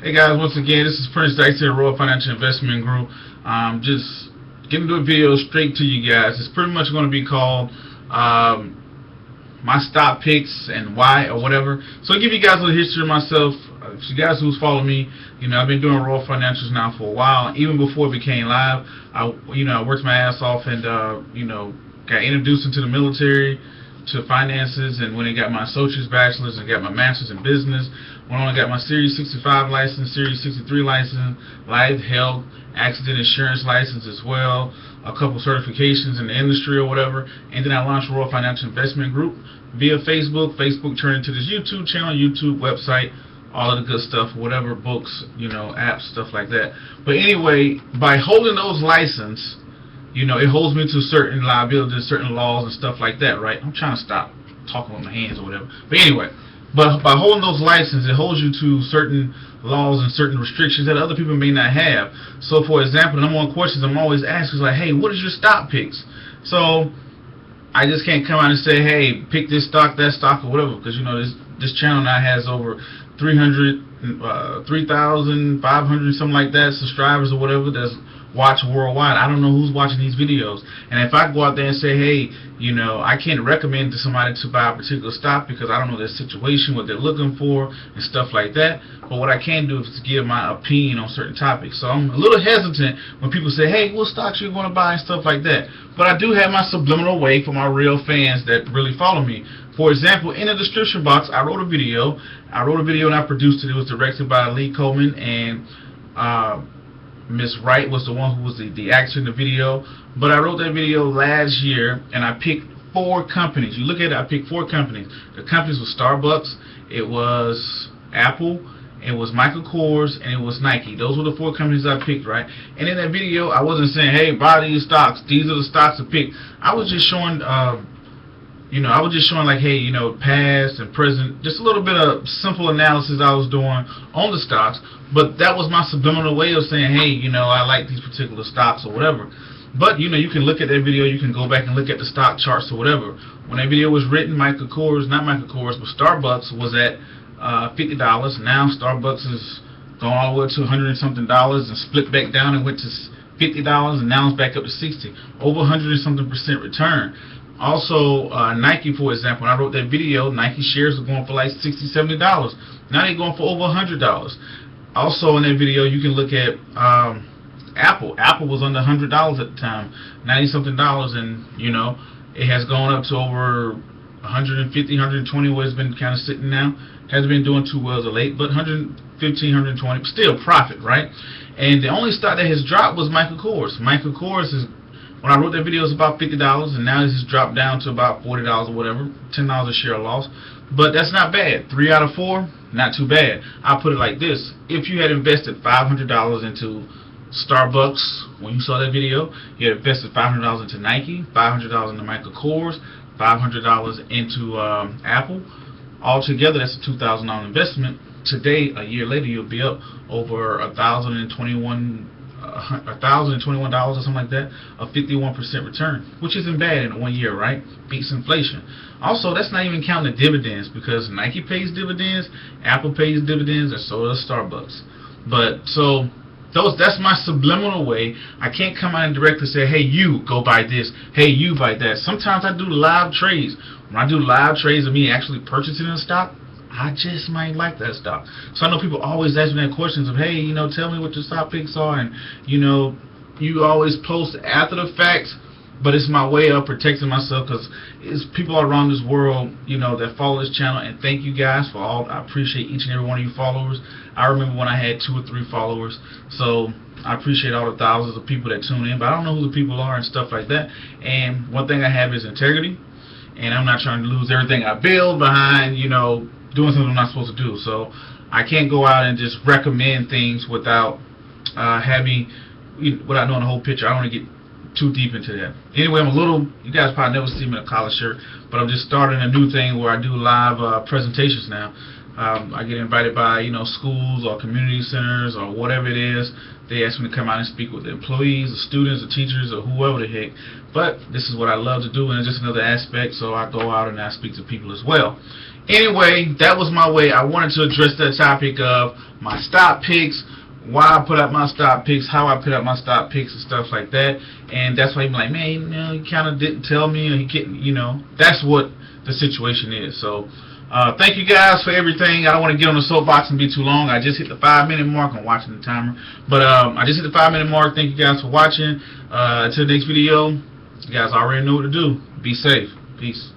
Hey guys, once again, this is Prince Dicey at Royal Financial Investment Group. Just getting to a video straight to you guys. It's pretty much going to be called my stock picks and why or whatever. So I'll give you guys a little history of myself. For you guys who's followed me, I've been doing Royal Financials now for a while. Even before it became live, I worked my ass off and got introduced into the military, to finances, and when I got my associate's bachelor's and got my master's in business, went on and got my Series 65 license, Series 63 license, life, health, accident insurance license as well, a couple certifications in the industry or whatever, and then I launched Royal Financial Investment Group via Facebook. Facebook turned into this YouTube channel, YouTube website, all of the good stuff, whatever, books, apps, stuff like that. But anyway, by holding those license, it holds me to certain liabilities, certain laws and stuff like that, right? I'm trying to stop talking with my hands or whatever. But anyway, by holding those licenses, it holds you to certain laws and certain restrictions that other people may not have. So, for example, the number one questions I'm always asked is like, hey, what is your stock picks? So, I just can't come out and say, hey, pick this stock, that stock, or whatever, because, this channel now has over 3,500, something like that, subscribers or whatever, that's watch worldwide. I don't know who's watching these videos, and if I go out there and say, hey, I can't recommend to somebody to buy a particular stock because I don't know their situation, what they're looking for, and stuff like that. But what I can do is to give my opinion on certain topics. So I'm a little hesitant when people say, hey, what stocks you going to buy and stuff like that. But I do have my subliminal way for my real fans that really follow me. For example, in the description box, I wrote a video. And I produced it. It was directed by Lee Coleman, and Miss Wright was the one who was the actor in the video. But I wrote that video last year, and I picked 4 companies. You look at it, I picked 4 companies. The companies were Starbucks, it was Apple, it was Michael Kors, and it was Nike. Those were the 4 companies I picked, right? And in that video, I wasn't saying, hey, buy these stocks. These are the stocks to pick. I was just showing like, hey, past and present, just a little bit of simple analysis I was doing on the stocks. But that was my subliminal way of saying, hey, I like these particular stocks or whatever. But, you can look at that video, you can go back and look at the stock charts or whatever. When that video was written, Michael Kors, not Michael Kors, but Starbucks was at $50. Now Starbucks is gone all the way to $100 and something and split back down and went to $50, and now it's back up to 60. Over 100 and something percent return. Also, Nike, for example, when I wrote that video, Nike shares were going for like $60, $70. Now they're going for over $100. Also, in that video, you can look at Apple. Apple was under $100 at the time, 90 something dollars, and it has gone up to over 150, 120, where it's been kind of sitting now. Hasn't been doing too well as of late, but 115, 120, but still profit, right? And the only stock that has dropped was Michael Kors. Michael Kors is, when I wrote that video, it was about $50, and now it's dropped down to about $40 or whatever, $10 a share loss. But that's not bad. 3 out of 4, not too bad. I'll put it like this: if you had invested $500 into Starbucks when you saw that video, you had invested $500 into Nike, $500 into Michael Kors, $500 into Apple. Altogether, that's a $2,000 investment. Today, a year later, you'll be up over $1,021 or something like that, a 51% return, which isn't bad in 1 year, right? Beats inflation. Also, that's not even counting the dividends, because Nike pays dividends, Apple pays dividends, and so does Starbucks. But so that's my subliminal way. I can't come out and directly say, hey, you go buy this, hey, you buy that. Sometimes I do live trades. When I do live trades of me actually purchasing a stock, I just might like that stock. So I know people always ask me that questions of, hey, tell me what your stock picks are, and you always post after the fact. But it's my way of protecting myself, because it's people around this world, that follow this channel. And thank you guys for all. I appreciate each and every one of you followers. I remember when I had 2 or 3 followers. So I appreciate all the thousands of people that tune in. But I don't know who the people are and stuff like that. And one thing I have is integrity. And I'm not trying to lose everything I build behind, doing something I'm not supposed to do. So I can't go out and just recommend things without without knowing the whole picture. I don't want to get too deep into that. Anyway, you guys probably never see me in a collar shirt, but I'm just starting a new thing where I do live presentations now. I get invited by schools or community centers or whatever it is. They ask me to come out and speak with the employees, the students, the teachers, or whoever the heck. But this is what I love to do, and it's just another aspect, so I go out and I speak to people as well. Anyway, that was my way. I wanted to address that topic of my stock picks, why I put up my stock picks, how I put up my stock picks and stuff like that. And that's why you're like, man, you know, he kind of didn't tell me, or he couldn't, you know. That's what the situation is. So, thank you guys for everything. I don't want to get on the soapbox and be too long. I just hit the 5-minute mark. I'm watching the timer. But I just hit the 5-minute mark. Thank you guys for watching. Until the next video, you guys already know what to do. Be safe. Peace.